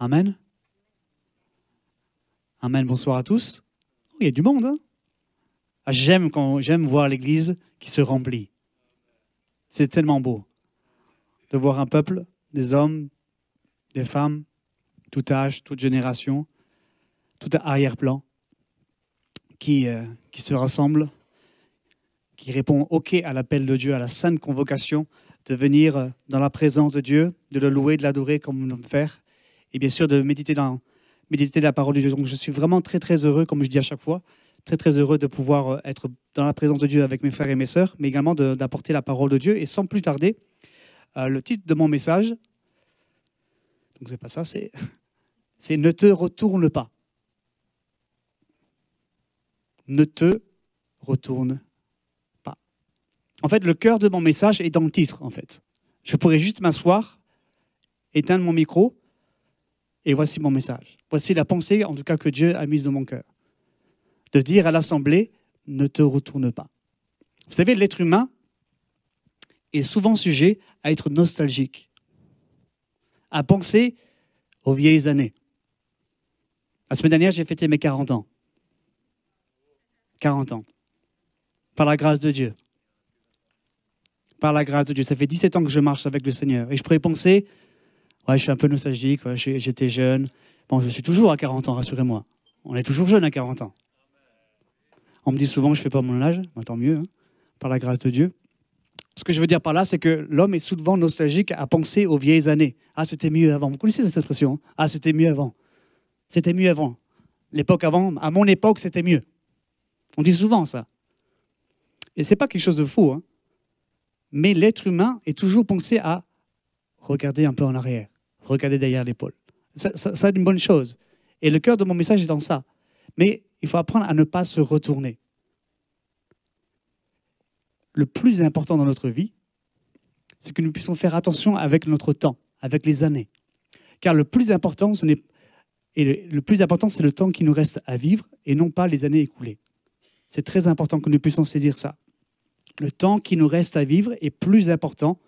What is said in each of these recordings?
Amen. Amen, bonsoir à tous. Oh, il y a du monde, hein? J'aime voir l'église qui se remplit. C'est tellement beau de voir un peuple, des hommes, des femmes, tout âge, toute génération, tout arrière-plan, qui se rassemblent, qui répond OK à l'appel de Dieu, à la sainte convocation de venir dans la présence de Dieu, de le louer, de l'adorer comme nous venons de faire, et bien sûr de méditer la parole de Dieu. Donc je suis vraiment très très heureux, comme je dis à chaque fois, très très heureux de pouvoir être dans la présence de Dieu avec mes frères et mes sœurs, mais également d'apporter la parole de Dieu. Et sans plus tarder, le titre de mon message, donc c'est pas ça, c'est ne te retourne pas. Ne te retourne pas. En fait, le cœur de mon message est dans le titre, en fait. Je pourrais juste m'asseoir, éteindre mon micro, et voici mon message. Voici la pensée, en tout cas, que Dieu a mise dans mon cœur. De dire à l'assemblée, ne te retourne pas. Vous savez, l'être humain est souvent sujet à être nostalgique, à penser aux vieilles années. La semaine dernière, j'ai fêté mes 40 ans. 40 ans. Par la grâce de Dieu. Par la grâce de Dieu. Ça fait 17 ans que je marche avec le Seigneur. Et je pourrais penser, ouais, je suis un peu nostalgique, ouais, j'étais jeune. Bon, je suis toujours à 40 ans, rassurez-moi. On est toujours jeune à 40 ans. On me dit souvent que je ne fais pas mon âge. Bah, tant mieux, hein, par la grâce de Dieu. Ce que je veux dire par là, c'est que l'homme est souvent nostalgique à penser aux vieilles années. Ah, c'était mieux avant. Vous connaissez cette expression, hein? Ah, c'était mieux avant. C'était mieux avant. L'époque avant, à mon époque, c'était mieux. On dit souvent ça. Et ce n'est pas quelque chose de faux. Hein. Mais l'être humain est toujours pensé à regarder un peu en arrière, regarder derrière l'épaule. Ça c'est une bonne chose. Et le cœur de mon message est dans ça. Mais il faut apprendre à ne pas se retourner. Le plus important dans notre vie, c'est que nous puissions faire attention avec notre temps, avec les années. Car le plus important, c'est le temps qui nous reste à vivre et non pas les années écoulées. C'est très important que nous puissions saisir ça. Le temps qui nous reste à vivre est plus important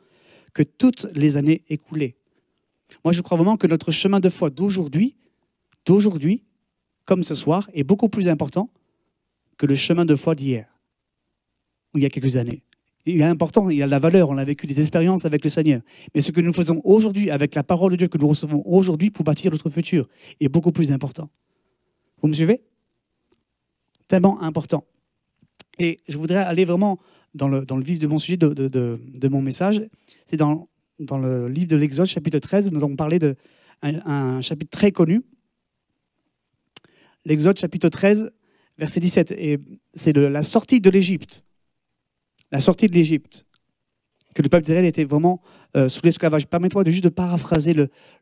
que toutes les années écoulées. Moi, je crois vraiment que notre chemin de foi d'aujourd'hui, comme ce soir, est beaucoup plus important que le chemin de foi d'hier, ou il y a quelques années. Il est important, il a de la valeur, on a vécu des expériences avec le Seigneur. Mais ce que nous faisons aujourd'hui, avec la parole de Dieu que nous recevons aujourd'hui pour bâtir notre futur, est beaucoup plus important. Vous me suivez? Tellement important. Et je voudrais aller vraiment dans le vif de mon sujet, de mon message. C'est dans le livre de l'Exode, chapitre 13, nous avons parlé d'un chapitre très connu. L'Exode, chapitre 13, verset 17. Et c'est la sortie de l'Égypte. La sortie de l'Égypte. Que le peuple d'Israël était vraiment sous l'esclavage. Permettez-moi juste de paraphraser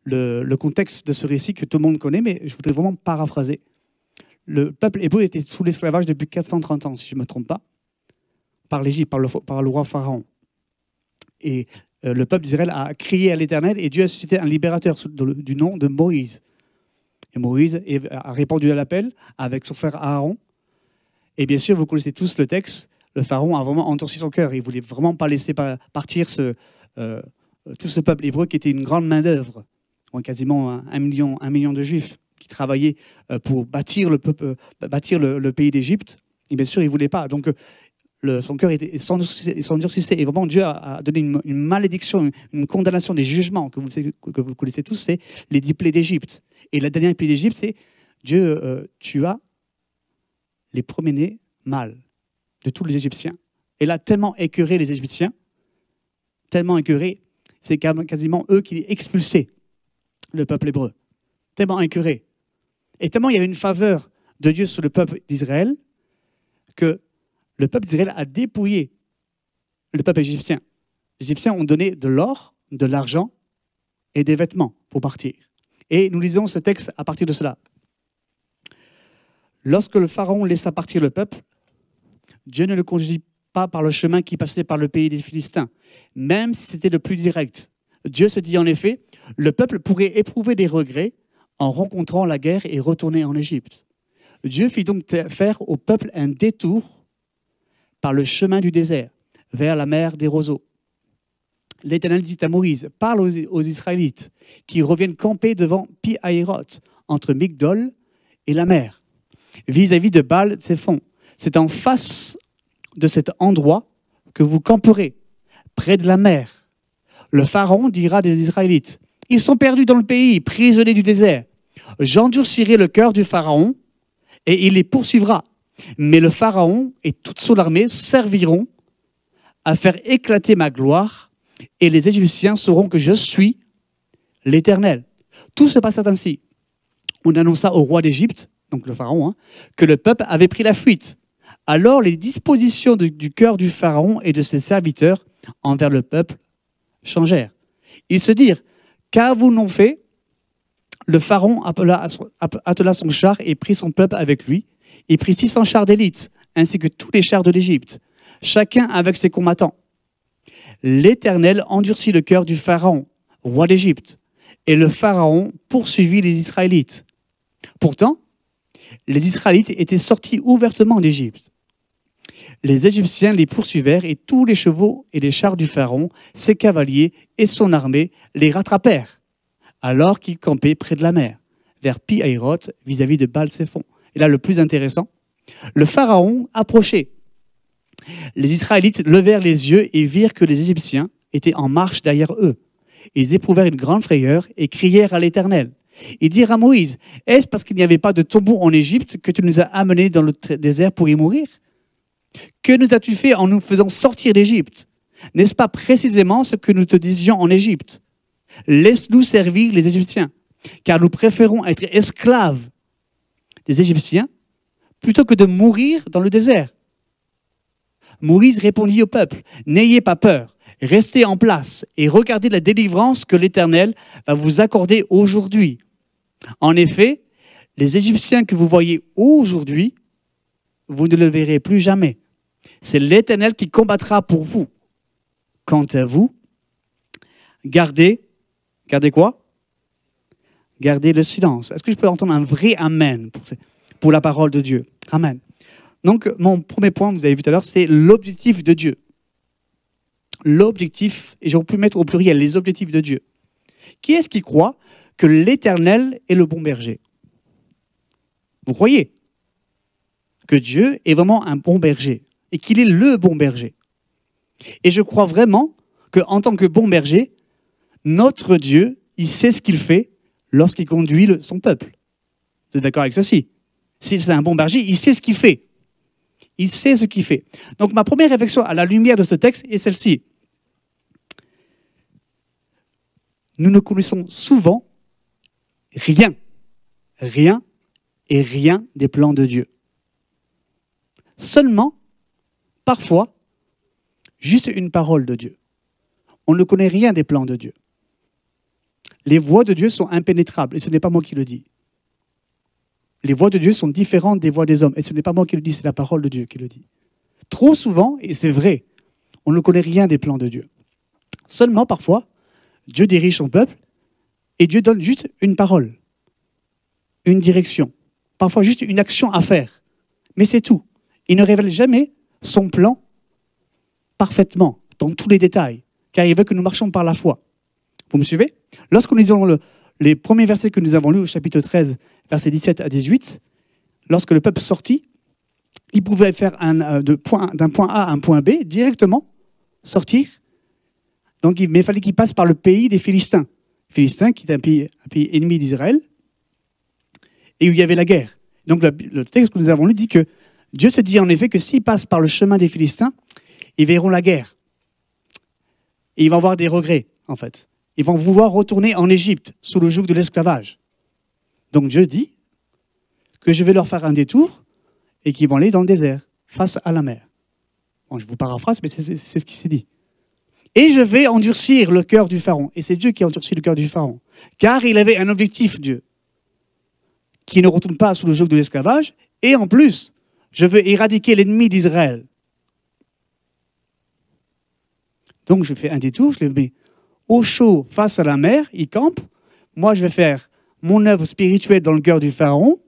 le contexte de ce récit que tout le monde connaît, mais je voudrais vraiment paraphraser. Le peuple hébreu était sous l'esclavage depuis 430 ans, si je ne me trompe pas, par l'Égypte, par le roi Pharaon. Et le peuple d'Israël a crié à l'Éternel et Dieu a suscité un libérateur du nom de Moïse. Et Moïse a répondu à l'appel avec son frère Aaron. Et bien sûr, vous connaissez tous le texte, le Pharaon a vraiment endurci son cœur. Il ne voulait vraiment pas laisser partir tout ce peuple hébreu qui était une grande main-d'œuvre. Quasiment 1 million de Juifs qui travaillaient pour bâtir le pays d'Égypte. Et bien sûr, il ne voulait pas. Donc, son cœur s'endurcissait. Et vraiment, Dieu a donné une malédiction, une condamnation, des jugements que vous connaissez tous, c'est les 10 plaies d'Égypte. Et la dernière plaie d'Égypte, c'est Dieu tua les premiers-nés mâles de tous les Égyptiens. Et là, tellement écœuré les Égyptiens, tellement écœuré, c'est quasiment eux qui expulsaient le peuple hébreu. Tellement écœuré. Et tellement il y a une faveur de Dieu sur le peuple d'Israël que le peuple d'Israël a dépouillé le peuple égyptien. Les Égyptiens ont donné de l'or, de l'argent et des vêtements pour partir. Et nous lisons ce texte à partir de cela. Lorsque le Pharaon laissa partir le peuple, Dieu ne le conduisit pas par le chemin qui passait par le pays des Philistins, même si c'était le plus direct. Dieu se dit en effet, le peuple pourrait éprouver des regrets en rencontrant la guerre et retourner en Égypte. Dieu fit donc faire au peuple un détour par le chemin du désert, vers la mer des roseaux. l'Éternel dit à Moïse, parle aux Israélites qui reviennent camper devant Pi-Hahiroth, entre Migdol et la mer, vis-à-vis de Baal-Tsephon. C'est en face de cet endroit que vous camperez, près de la mer. Le Pharaon dira des Israélites, ils sont perdus dans le pays, prisonniers du désert. J'endurcirai le cœur du Pharaon et il les poursuivra. Mais le Pharaon et toute son armée serviront à faire éclater ma gloire et les Égyptiens sauront que je suis l'Éternel. Tout se passe ainsi. On annonça au roi d'Égypte, donc le Pharaon, que le peuple avait pris la fuite. Alors les dispositions du cœur du Pharaon et de ses serviteurs envers le peuple changèrent. Ils se dirent, qu'avons-nous fait? Le Pharaon attela son char et prit son peuple avec lui. Il prit 600 chars d'élite, ainsi que tous les chars de l'Égypte, chacun avec ses combattants. L'Éternel endurcit le cœur du Pharaon, roi d'Égypte, et le Pharaon poursuivit les Israélites. Pourtant, les Israélites étaient sortis ouvertement d'Égypte. Les Égyptiens les poursuivèrent et tous les chevaux et les chars du Pharaon, ses cavaliers et son armée les rattrapèrent, alors qu'ils campaient près de la mer, vers Pi-Hahiroth, vis-à-vis de Baal-Tsephon. Et là, le plus intéressant, le Pharaon approchait. Les Israélites levèrent les yeux et virent que les Égyptiens étaient en marche derrière eux. Ils éprouvèrent une grande frayeur et crièrent à l'Éternel. Ils dirent à Moïse, « Est-ce parce qu'il n'y avait pas de tombeau en Égypte que tu nous as amenés dans le désert pour y mourir? Que nous as-tu fait en nous faisant sortir d'Égypte? N'est-ce pas précisément ce que nous te disions en Égypte? Laisse-nous servir les Égyptiens, car nous préférons être esclaves des Égyptiens plutôt que de mourir dans le désert. » Moïse répondit au peuple, « N'ayez pas peur, restez en place et regardez la délivrance que l'Éternel va vous accorder aujourd'hui. En effet, les Égyptiens que vous voyez aujourd'hui, vous ne le verrez plus jamais. C'est l'Éternel qui combattra pour vous. Quant à vous, gardez quoi? Gardez le silence. Est-ce que je peux entendre un vrai amen pour la parole de Dieu? Amen. Donc, mon premier point, vous avez vu tout à l'heure, c'est l'objectif de Dieu. L'objectif, et j'aurais pu mettre au pluriel, les objectifs de Dieu. Qui est-ce qui croit que l'Éternel est le bon berger? Vous croyez que Dieu est vraiment un bon berger et qu'il est le bon berger? Et je crois vraiment qu'en tant que bon berger, notre Dieu, il sait ce qu'il fait lorsqu'il conduit son peuple. Vous êtes d'accord avec ceci? Si c'est un bon berger, il sait ce qu'il fait. Il sait ce qu'il fait. Donc ma première réflexion à la lumière de ce texte est celle-ci. Nous ne connaissons souvent rien des plans de Dieu. Seulement, parfois, juste une parole de Dieu. On ne connaît rien des plans de Dieu. Les voies de Dieu sont impénétrables, et ce n'est pas moi qui le dis. Les voies de Dieu sont différentes des voies des hommes, et ce n'est pas moi qui le dis, c'est la parole de Dieu qui le dit. Trop souvent, et c'est vrai, on ne connaît rien des plans de Dieu. Seulement, parfois, Dieu dirige son peuple, et Dieu donne juste une parole, une direction, parfois juste une action à faire. Mais c'est tout. Il ne révèle jamais son plan parfaitement, dans tous les détails, car il veut que nous marchions par la foi. Vous me suivez? Lorsque nous lisons les premiers versets que nous avons lus au chapitre 13, versets 17 à 18, lorsque le peuple sortit, il pouvait faire d'un point A à un point B, directement sortir. Donc, mais il fallait qu'il passe par le pays des Philistins. Philistins, qui est un pays ennemi d'Israël, et où il y avait la guerre. Donc, le texte que nous avons lu dit que Dieu se dit en effet que s'ils passent par le chemin des Philistins, ils verront la guerre. Et ils vont avoir des regrets, en fait. Ils vont vouloir retourner en Égypte, sous le joug de l'esclavage. Donc Dieu dit que je vais leur faire un détour et qu'ils vont aller dans le désert, face à la mer. Bon, je vous paraphrase, mais c'est ce qui s'est dit. Et je vais endurcir le cœur du Pharaon. Et c'est Dieu qui a endurci le cœur du Pharaon. Car il avait un objectif, Dieu, qui ne retourne pas sous le joug de l'esclavage. Et en plus, je veux éradiquer l'ennemi d'Israël. Donc je fais un détour, je le mets au chaud face à la mer, il campe. Moi, je vais faire mon œuvre spirituelle dans le cœur du Pharaon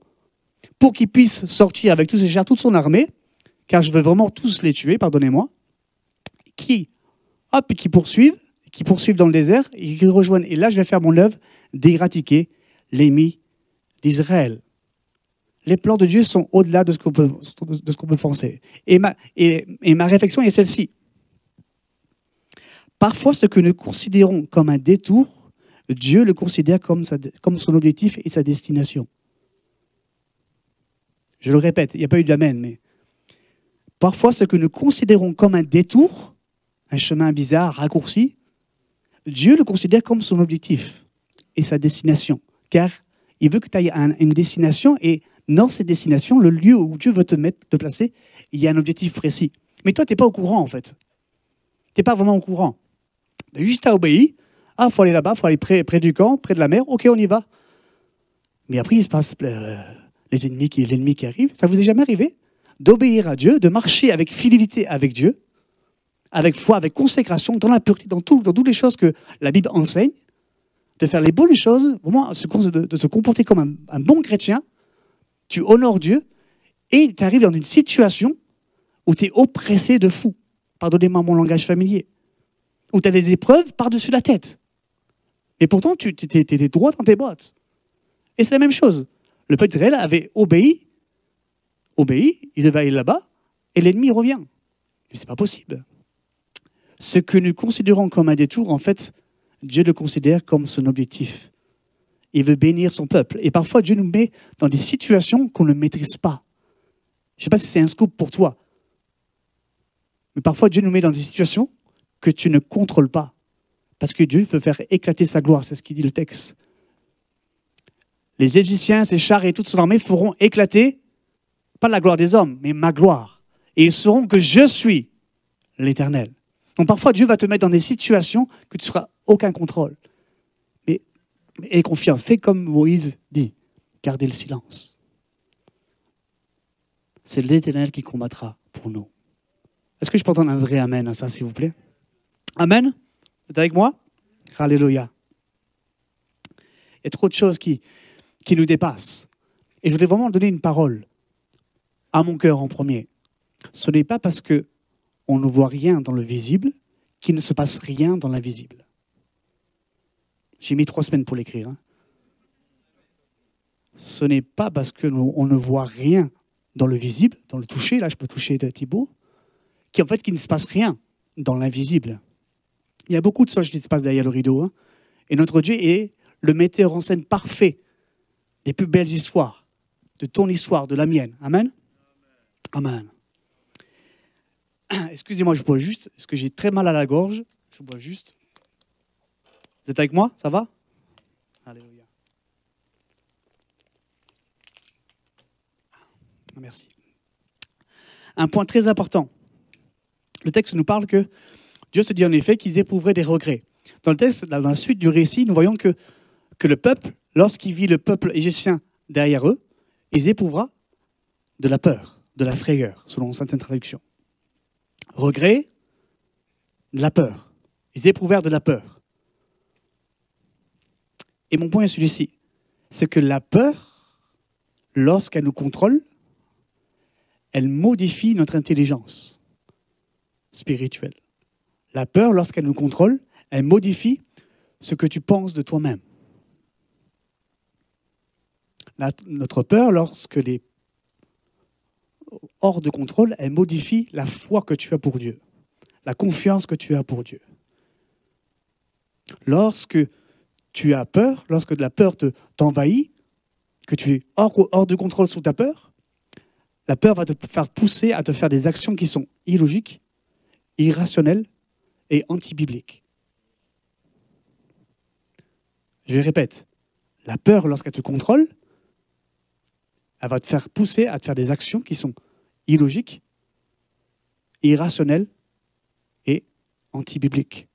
pour qu'il puisse sortir avec tous ses chars, toute son armée, car je veux vraiment tous les tuer, pardonnez-moi, qui poursuivent, qui poursuivent dans le désert et qui rejoignent. Et là, je vais faire mon œuvre d'éradiquer l'ennemi d'Israël. Les plans de Dieu sont au-delà de ce qu'on peut penser. Et ma réflexion est celle-ci. Parfois, ce que nous considérons comme un détour, Dieu le considère comme son objectif et sa destination. Je le répète, il n'y a pas eu d'amen, mais parfois, ce que nous considérons comme un détour, un chemin bizarre, raccourci, Dieu le considère comme son objectif et sa destination. Car il veut que tu ailles à une destination et dans cette destination, le lieu où Dieu veut te placer, il y a un objectif précis. Mais toi, tu n'es pas au courant, en fait. Tu n'es pas vraiment au courant. Tu as juste à obéir. Ah, il faut aller là-bas, il faut aller près du camp, près de la mer. OK, on y va. Mais après, il se passe l'ennemi qui arrive. Ça vous est jamais arrivé d'obéir à Dieu, de marcher avec fidélité avec Dieu, avec foi, avec consécration, dans la pureté, dans toutes les choses que la Bible enseigne, de faire les bonnes choses, vraiment de se comporter comme un bon chrétien. Tu honores Dieu et tu arrives dans une situation où tu es oppressé de fou. Pardonnez-moi mon langage familier. Où tu as des épreuves par-dessus la tête. Et pourtant, tu étais droit dans tes bottes. Et c'est la même chose. Le peuple d'Israël avait obéi, il devait aller là-bas, et l'ennemi revient. Mais c'est pas possible. Ce que nous considérons comme un détour, en fait, Dieu le considère comme son objectif. Il veut bénir son peuple. Et parfois, Dieu nous met dans des situations qu'on ne maîtrise pas. Je ne sais pas si c'est un scoop pour toi. Mais parfois, Dieu nous met dans des situations que tu ne contrôles pas. Parce que Dieu veut faire éclater sa gloire. C'est ce qu'il dit le texte. Les Égyptiens, ses chars et toute son armée feront éclater, pas la gloire des hommes, mais ma gloire. Et ils sauront que je suis l'Éternel. Donc parfois, Dieu va te mettre dans des situations que tu n'auras aucun contrôle. Mais aie confiance, fais comme Moïse dit, gardez le silence. C'est l'Éternel qui combattra pour nous. Est-ce que je peux entendre un vrai amen à ça, s'il vous plaît? Amen? Vous êtes avec moi? Alléluia. Il y a trop de choses qui nous dépassent. Et je voudrais vraiment donner une parole à mon cœur en premier. Ce n'est pas parce qu'on ne voit rien dans le visible qu'il ne se passe rien dans l'invisible. J'ai mis 3 semaines pour l'écrire. Ce n'est pas parce qu'on ne voit rien dans le visible, dans le toucher, là je peux toucher de Thibaut, qu'il ne se passe rien dans l'invisible. Il y a beaucoup de choses qui se passent derrière le rideau. Et notre Dieu est le metteur en scène parfait des plus belles histoires, de ton histoire, de la mienne. Amen? Amen. Excusez-moi, je bois juste, parce que j'ai très mal à la gorge. Je bois juste. Vous êtes avec moi? Ça va? Alléluia. Merci. Un point très important. Le texte nous parle que Dieu se dit en effet qu'ils éprouveraient des regrets. Dans le texte, dans la suite du récit, nous voyons que le peuple, lorsqu'il vit le peuple égyptien derrière eux, ils éprouvera de la peur, de la frayeur, selon certaines traductions. Regret, de la peur. Ils éprouvèrent de la peur. Et mon point est celui-ci, c'est que la peur, lorsqu'elle nous contrôle, elle modifie notre intelligence spirituelle. La peur, lorsqu'elle nous contrôle, elle modifie ce que tu penses de toi-même. Notre peur, lorsqu'elle est hors de contrôle, elle modifie la foi que tu as pour Dieu, la confiance que tu as pour Dieu. Lorsque tu as peur, lorsque la peur t'envahit, que tu es hors de contrôle sous ta peur, la peur va te faire pousser à te faire des actions qui sont illogiques, irrationnelles et anti-bibliques. Je répète, la peur, lorsqu'elle te contrôle, elle va te faire pousser à te faire des actions qui sont illogiques, irrationnelles et anti-bibliques.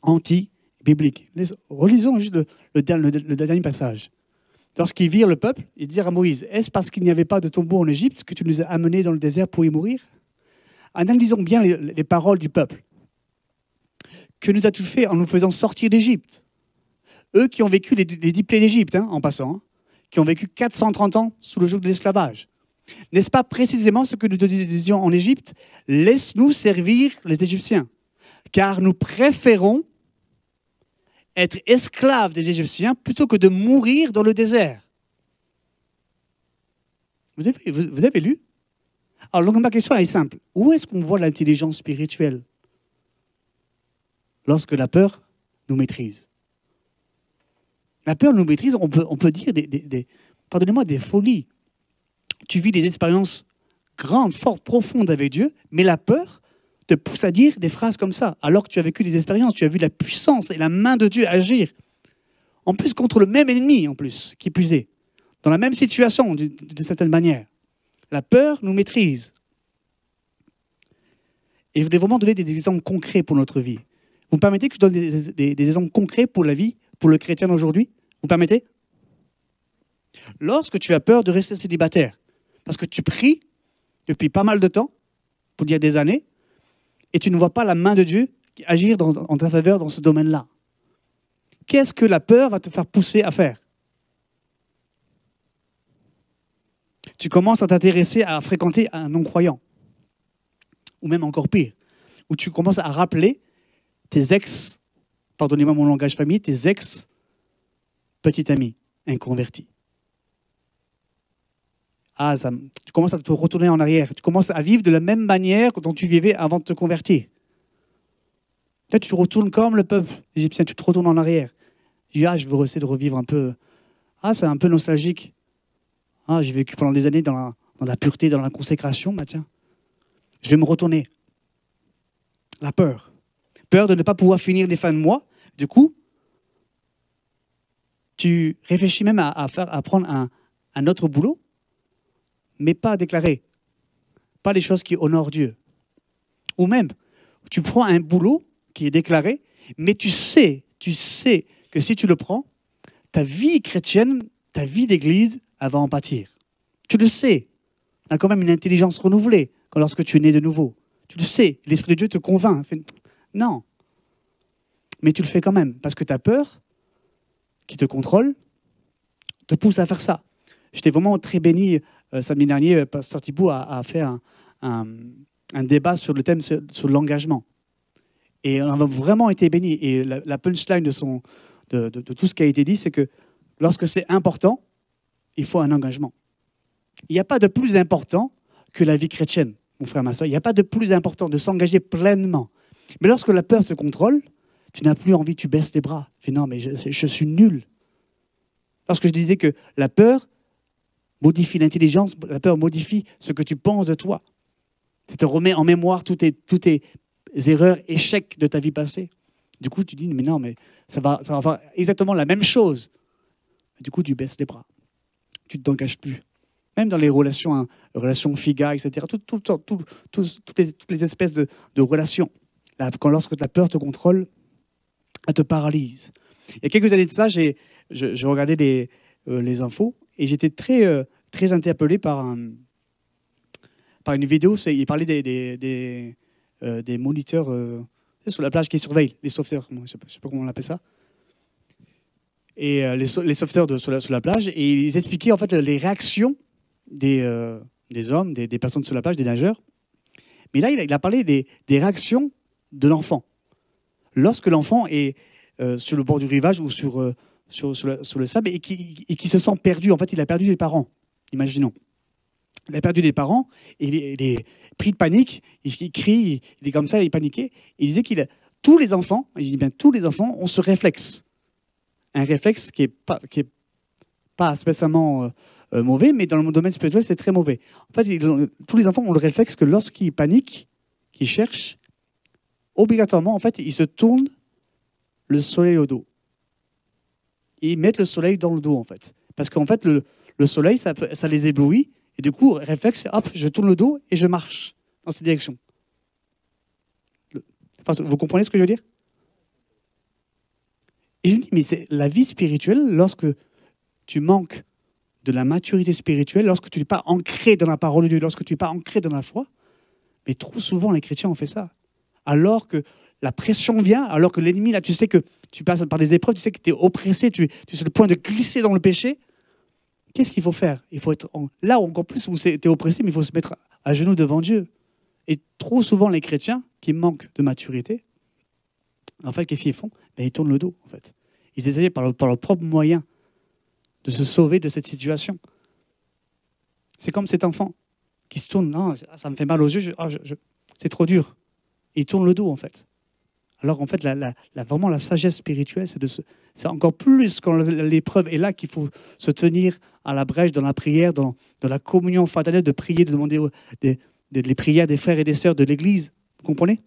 Anti-bibliques. Relisons juste le dernier passage. Lorsqu'ils virent le peuple, ils dirent à Moïse, « Est-ce parce qu'il n'y avait pas de tombeau en Égypte que tu nous as amenés dans le désert pour y mourir ?» Analysons bien les paroles du peuple. Que nous as-tu fait en nous faisant sortir d'Égypte? Eux qui ont vécu les 10 plaies d'Égypte, en passant, qui ont vécu 430 ans sous le joug de l'esclavage. N'est-ce pas précisément ce que nous te disions en Égypte? Laisse-nous servir les Égyptiens, car nous préférons être esclave des Égyptiens plutôt que de mourir dans le désert. Vous avez lu? Alors, donc, ma question est simple. Où est-ce qu'on voit l'intelligence spirituelle? Lorsque la peur nous maîtrise. La peur nous maîtrise, on peut dire pardonnez-moi, des folies. Tu vis des expériences grandes, fortes, profondes avec Dieu, mais la peur te pousse à dire des phrases comme ça, alors que tu as vécu des expériences, tu as vu la puissance et la main de Dieu agir. En plus, contre le même ennemi, en plus, qui plus est. Dans la même situation, d'une certaine manière. La peur nous maîtrise. Et je voudrais vraiment donner des exemples concrets pour notre vie. Vous me permettez que je donne des exemples concrets pour la vie, pour le chrétien d'aujourd'hui? Vous me permettez? Lorsque tu as peur de rester célibataire, parce que tu pries depuis pas mal de temps, pour dire des années, et tu ne vois pas la main de Dieu agir en ta faveur dans ce domaine-là. Qu'est-ce que la peur va te faire pousser à faire? Tu commences à t'intéresser à fréquenter un non-croyant. Ou même encore pire, où tu commences à rappeler tes ex, pardonnez-moi mon langage familier, tes ex petits amis inconvertis. Tu commences à te retourner en arrière. Tu commences à vivre de la même manière dont tu vivais avant de te convertir. Là, tu te retournes comme le peuple égyptien, tu te retournes en arrière. Je dis, je veux essayer de revivre un peu. C'est un peu nostalgique. J'ai vécu pendant des années dans la pureté, dans la consécration. Tiens, je vais me retourner. La peur. Peur de ne pas pouvoir finir les fins de mois. Du coup, tu réfléchis même à prendre un autre boulot, mais pas déclaré. Pas les choses qui honorent Dieu. Ou même, tu prends un boulot qui est déclaré, mais tu sais que si tu le prends, ta vie chrétienne, ta vie d'église, elle va en pâtir. Tu le sais. Tu as quand même une intelligence renouvelée lorsque tu es né de nouveau. Tu le sais. L'Esprit de Dieu te convainc. Non. Mais tu le fais quand même, parce que tu as peur qui te contrôle, te pousse à faire ça. J'étais vraiment très béni. Samedi dernier, Pasteur Thibault a fait un débat sur le thème, sur l'engagement. Et on a vraiment été bénis. Et la punchline de tout ce qui a été dit, c'est que lorsque c'est important, il faut un engagement. Il n'y a pas de plus important que la vie chrétienne, mon frère, ma soeur. Il n'y a pas de plus important de s'engager pleinement. Mais lorsque la peur te contrôle, tu n'as plus envie, tu baisses les bras. Tu fais non, mais je suis nul. Lorsque je disais que la peur modifie l'intelligence, la peur modifie ce que tu penses de toi. Ça te remet en mémoire toutes tes erreurs, échecs de ta vie passée. Du coup, tu dis, mais non, mais ça va faire exactement la même chose. Du coup, tu baisses les bras. Tu ne t'engages plus. Même dans les relations figa, etc., toutes les espèces de relations. Lorsque la peur te contrôle, elle te paralyse. Il y a quelques années de ça, je regardais les infos et j'étais très interpellé par une vidéo. Il parlait des moniteurs sur la plage qui surveillent, les sauveteurs, je ne sais pas comment on appelle ça. Et les sauveteurs sur la plage, et ils expliquaient en fait les réactions des hommes, des personnes sur la plage, des nageurs. Mais là, il a parlé des réactions de l'enfant. Lorsque l'enfant est sur le bord du rivage ou sur le sable et qui se sent perdu, en fait, il a perdu les parents, imaginons. Il a perdu les parents, et il est pris de panique, il crie, il est comme ça, il est paniqué. Il disait tous les enfants, il dit bien tous les enfants ont ce réflexe. Un réflexe qui est pas spécialement mauvais, mais dans le domaine spirituel, c'est très mauvais. En fait, tous les enfants ont le réflexe que lorsqu'ils paniquent, qu'ils cherchent, obligatoirement, en fait, ils se tournent le soleil au dos. Ils mettent le soleil dans le dos, en fait. Parce qu'en fait, le soleil, ça les éblouit, et du coup, réflexe, hop, je tourne le dos et je marche dans cette direction. Vous comprenez ce que je veux dire? Et je me dis, mais c'est la vie spirituelle, lorsque tu manques de la maturité spirituelle, lorsque tu n'es pas ancré dans la parole de Dieu, lorsque tu n'es pas ancré dans la foi, mais trop souvent, les chrétiens ont fait ça. Alors que la pression vient, alors que l'ennemi, là, tu sais que tu passes par des épreuves, tu sais que tu es oppressé, tu es sur le point de glisser dans le péché. Qu'est-ce qu'il faut faire? Il faut être là, encore plus, où tu es oppressé, mais il faut se mettre à genoux devant Dieu. Et trop souvent, les chrétiens qui manquent de maturité, en fait, qu'est-ce qu'ils font? Ils tournent le dos, en fait. Ils essayaient par leurs propres moyens de se sauver de cette situation. C'est comme cet enfant qui se tourne, non, ça me fait mal aux yeux, c'est trop dur. Et il tourne le dos en fait. Alors en fait, vraiment la sagesse spirituelle, c'est encore plus quand l'épreuve est là qu'il faut se tenir à la brèche dans la prière, dans la communion fraternelle, de prier, de demander les prières des frères et des sœurs de l'Église. Vous comprenez?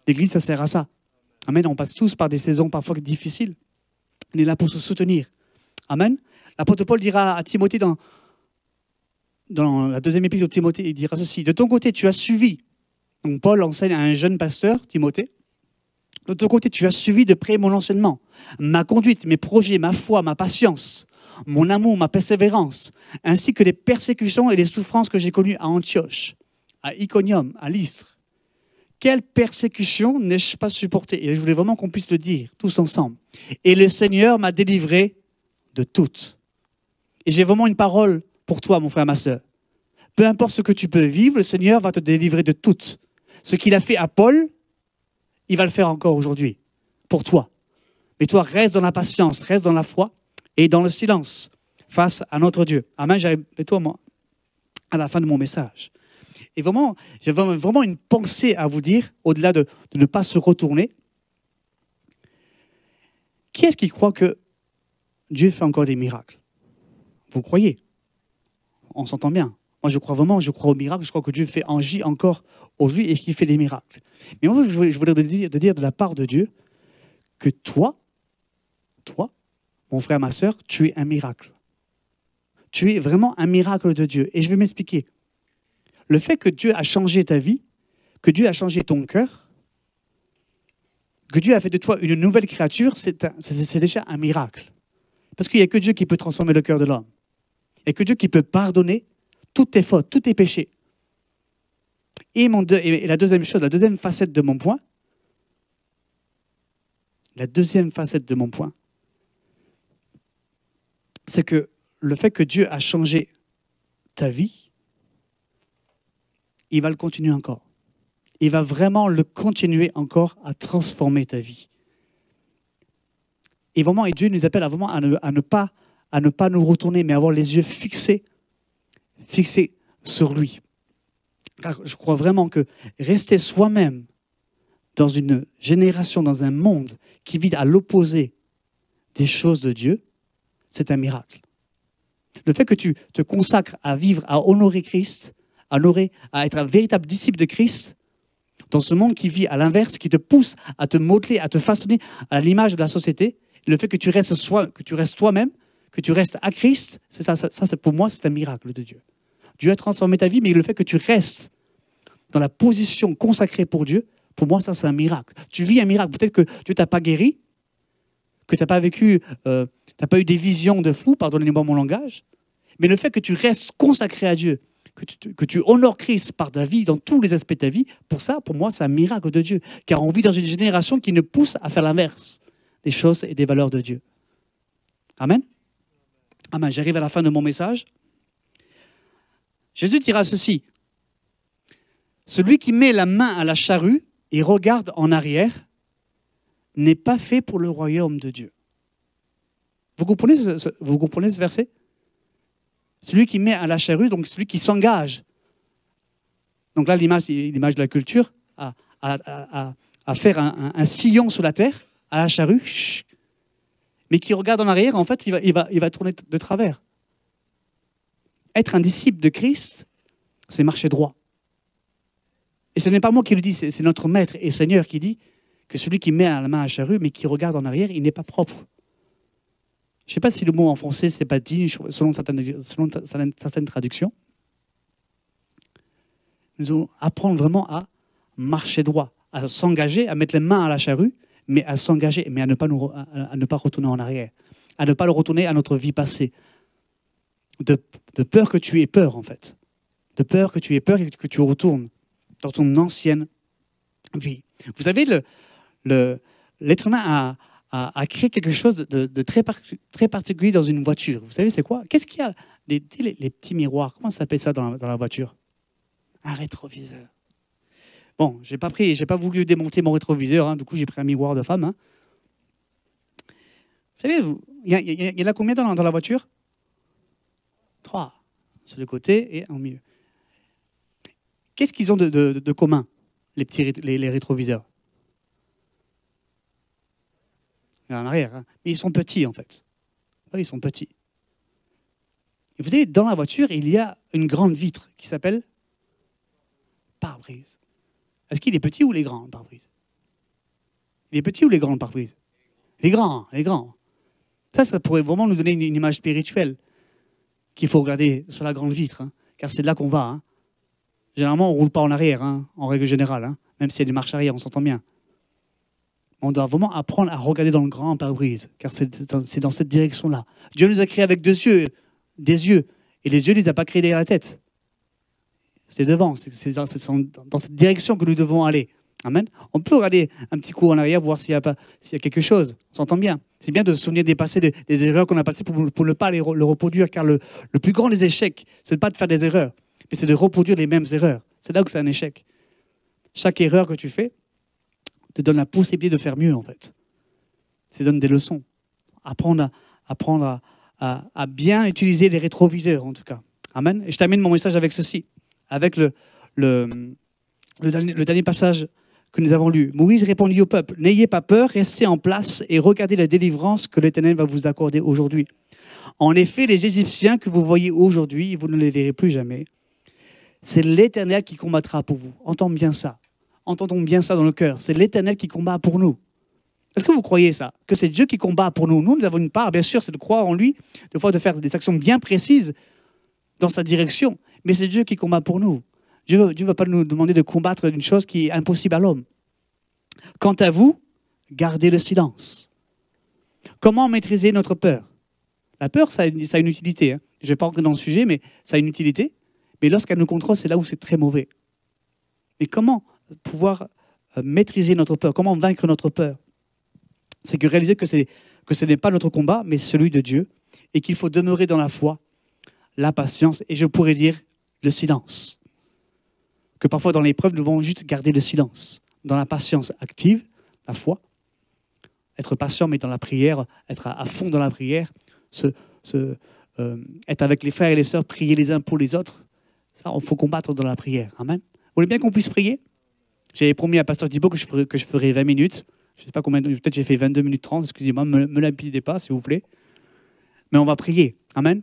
L'Église, ça sert à ça. Amen. On passe tous par des saisons parfois difficiles. On est là pour se soutenir. Amen. L'apôtre Paul dira à Timothée dans la deuxième épître de Timothée, il dira ceci. De ton côté, tu as suivi. Donc Paul enseigne à un jeune pasteur, Timothée. De ton côté, tu as suivi de près mon enseignement, ma conduite, mes projets, ma foi, ma patience, mon amour, ma persévérance, ainsi que les persécutions et les souffrances que j'ai connues à Antioche, à Iconium, à Lystre. Quelle persécution n'ai-je pas supportée? Et je voulais vraiment qu'on puisse le dire tous ensemble. Et le Seigneur m'a délivré de toutes. Et j'ai vraiment une parole pour toi, mon frère, ma soeur. Peu importe ce que tu peux vivre, le Seigneur va te délivrer de toutes. Ce qu'il a fait à Paul, il va le faire encore aujourd'hui, pour toi. Mais toi, reste dans la patience, reste dans la foi et dans le silence face à notre Dieu. Amen, j'arrive, toi, moi, à la fin de mon message. Et vraiment, j'ai vraiment une pensée à vous dire, au-delà de ne pas se retourner. Qui est-ce qui croit que Dieu fait encore des miracles? Vous croyez? On s'entend bien. Moi, je crois vraiment, je crois aux miracles, je crois que Dieu agit encore aujourd'hui et qu'il fait des miracles. Mais moi, je voudrais te dire de la part de Dieu que toi, mon frère, ma sœur, tu es un miracle. Tu es vraiment un miracle de Dieu. Et je vais m'expliquer. Le fait que Dieu a changé ta vie, que Dieu a changé ton cœur, que Dieu a fait de toi une nouvelle créature, c'est déjà un miracle. Parce qu'il n'y a que Dieu qui peut transformer le cœur de l'homme. Il n'y a que Dieu qui peut pardonner toutes tes fautes, tous tes péchés. Et la deuxième chose, la deuxième facette de mon point, c'est que le fait que Dieu a changé ta vie, il va le continuer encore. Il va vraiment le continuer encore à transformer ta vie. Et vraiment, et Dieu nous appelle vraiment à ne pas nous retourner, mais avoir les yeux fixés sur lui. Car je crois vraiment que rester soi-même dans une génération, dans un monde qui vit à l'opposé des choses de Dieu, c'est un miracle. Le fait que tu te consacres à vivre, à honorer Christ, à être un véritable disciple de Christ, dans ce monde qui vit à l'inverse, qui te pousse à te modeler, à te façonner à l'image de la société, le fait que tu restes toi-même, que tu restes à Christ, pour moi, c'est un miracle de Dieu. Dieu a transformé ta vie, mais le fait que tu restes dans la position consacrée pour Dieu, pour moi, ça, c'est un miracle. Tu vis un miracle. Peut-être que Dieu ne t'a pas guéri, que tu n'as pas vécu, pas eu des visions de fou, pardonnez-moi mon langage, mais le fait que tu restes consacré à Dieu, que tu honores Christ par ta vie, dans tous les aspects de ta vie, pour moi, c'est un miracle de Dieu. Car on vit dans une génération qui nous pousse à faire l'inverse des choses et des valeurs de Dieu. Amen. Amen. J'arrive à la fin de mon message. Jésus dira ceci. Celui qui met la main à la charrue et regarde en arrière n'est pas fait pour le royaume de Dieu. Vous comprenez ce verset? Celui qui met à la charrue, donc celui qui s'engage. Donc là, l'image de la culture, à faire un sillon sur la terre, à la charrue, mais qui regarde en arrière, en fait, il va tourner de travers. Être un disciple de Christ, c'est marcher droit. Et ce n'est pas moi qui le dis, c'est notre Maître et Seigneur qui dit que celui qui met la main à la charrue, mais qui regarde en arrière, il n'est pas propre. Je ne sais pas si le mot en français, ce n'est pas digne selon certaines traductions. Nous allons apprendre vraiment à marcher droit, à s'engager, à mettre les mains à la charrue, mais à s'engager, mais à ne pas retourner en arrière, à ne pas le retourner à notre vie passée. De peur que tu aies peur, en fait. De peur que tu aies peur et que tu retournes dans ton ancienne vie. Vous savez, l'être humain a créé quelque chose de très particulier dans une voiture. Vous savez, c'est quoi? Qu'est-ce qu'il y a? Les petits miroirs, comment ça s'appelle ça dans la voiture? Un rétroviseur. Bon, j'ai pas voulu démonter mon rétroviseur, hein, du coup j'ai pris un miroir de femme. Hein. Vous savez, il y en a combien dans la voiture? 3. Sur le côté et en milieu. Qu'est-ce qu'ils ont de commun, les rétroviseurs? En arrière. Hein. Mais ils sont petits, en fait. Oui, ils sont petits. Et vous savez, dans la voiture, il y a une grande vitre qui s'appelle pare-brise. Est-ce qu'il est petit ou il est grand, le pare-brise? Il est petit ou il est grand, le pare-brise? Il est grand, il est grand. Ça pourrait vraiment nous donner une image spirituelle qu'il faut regarder sur la grande vitre, hein, car c'est de là qu'on va. Hein. Généralement, on ne roule pas en arrière, hein, en règle générale, hein, même s'il y a des marches arrière, on s'entend bien. On doit vraiment apprendre à regarder dans le grand pare-brise, car c'est dans cette direction-là. Dieu nous a créés avec des yeux, et les yeux, il ne les a pas créés derrière la tête. C'est devant, c'est dans cette direction que nous devons aller. Amen. On peut regarder un petit coup en arrière, voir s'il y a quelque chose. On s'entend bien. C'est bien de se souvenir des passés, des erreurs qu'on a passées pour ne pas le reproduire, car le plus grand des échecs, c'est de pas de faire des erreurs, mais c'est de reproduire les mêmes erreurs. C'est là que c'est un échec. Chaque erreur que tu fais te donne la possibilité de faire mieux, en fait. Ça te donne des leçons. Apprendre à bien utiliser les rétroviseurs, en tout cas. Amen. Et je termine mon message avec ceci, avec le dernier passage que nous avons lu. Moïse répondit au peuple, « N'ayez pas peur, restez en place et regardez la délivrance que l'Éternel va vous accorder aujourd'hui. En effet, les Égyptiens que vous voyez aujourd'hui, vous ne les verrez plus jamais. C'est l'Éternel qui combattra pour vous. » Entendons bien ça. Entendons bien ça dans le cœur. C'est l'Éternel qui combat pour nous. Est-ce que vous croyez ça? Que c'est Dieu qui combat pour nous? Nous avons une part, bien sûr, c'est de croire en lui, de faire des actions bien précises dans sa direction. Mais c'est Dieu qui combat pour nous. Dieu ne va pas nous demander de combattre une chose qui est impossible à l'homme. Quant à vous, gardez le silence. Comment maîtriser notre peur? La peur, ça a une utilité. Hein. Je ne vais pas entrer dans le sujet, mais ça a une utilité. Mais lorsqu'elle nous contrôle, c'est là où c'est très mauvais. Et comment pouvoir maîtriser notre peur? Comment vaincre notre peur? C'est que réaliser que ce n'est pas notre combat, mais celui de Dieu, et qu'il faut demeurer dans la foi, la patience, et je pourrais dire le silence. Que parfois dans l'épreuve, nous devons juste garder le silence. Dans la patience active, la foi, être patient mais dans la prière, être à fond dans la prière, être avec les frères et les sœurs, prier les uns pour les autres, ça, il faut combattre dans la prière. Amen. Vous voulez bien qu'on puisse prier? J'avais promis à Pasteur Thibault que je ferais 20 minutes. Je ne sais pas combien, peut-être j'ai fait 22 minutes 30, excusez-moi, ne me lapidez pas, s'il vous plaît. Mais on va prier. Amen.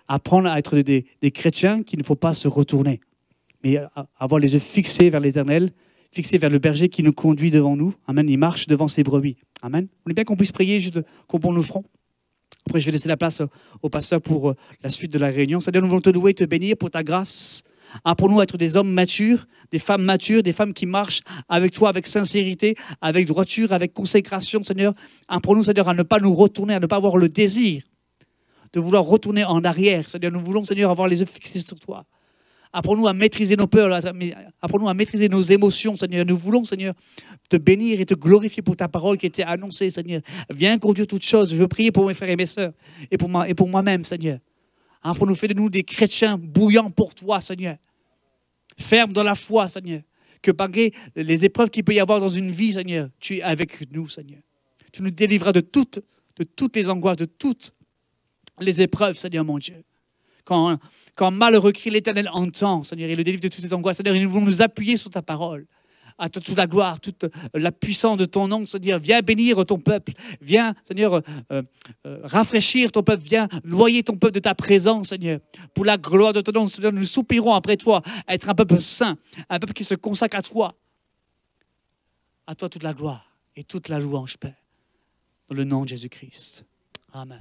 Apprendre à être des chrétiens qu'il ne faut pas se retourner, mais avoir les yeux fixés vers l'Éternel, fixés vers le berger qui nous conduit devant nous. Amen. Il marche devant ses brebis. Amen. Vous voulez bien qu'on puisse prier, juste qu'on pose nos fronts? Après, je vais laisser la place au pasteur pour la suite de la réunion. C'est-à-dire, nous voulons te louer et te bénir pour ta grâce. Apprenons à être des hommes matures, des femmes qui marchent avec toi, avec sincérité, avec droiture, avec consécration, Seigneur. Apprenons, Seigneur, à ne pas nous retourner, à ne pas avoir le désir de vouloir retourner en arrière. Seigneur, nous voulons, Seigneur, avoir les yeux fixés sur toi. Apprenons à maîtriser nos peurs, apprenons à maîtriser nos émotions, Seigneur. Nous voulons, Seigneur, te bénir et te glorifier pour ta parole qui était annoncée, Seigneur. Viens conduire toutes choses. Je veux prier pour mes frères et mes sœurs et pour moi-même, Seigneur. Apprenons, fais de nous des chrétiens bouillants pour toi, Seigneur. Ferme dans la foi, Seigneur. Que malgré les épreuves qu'il peut y avoir dans une vie, Seigneur, tu es avec nous, Seigneur. Tu nous délivreras de toutes les angoisses, de toutes les épreuves, Seigneur mon Dieu. Quand malheureux crie, l'Éternel entend, Seigneur, et le délivre de toutes les angoisses. Seigneur, nous voulons nous appuyer sur ta parole. À toi toute la gloire, toute la puissance de ton nom, Seigneur. Viens bénir ton peuple. Viens, Seigneur, rafraîchir ton peuple. Viens noyer ton peuple de ta présence, Seigneur. Pour la gloire de ton nom, Seigneur, nous soupirons après toi, à être un peuple saint, un peuple qui se consacre à toi. À toi toute la gloire et toute la louange, Père. Dans le nom de Jésus-Christ. Amen.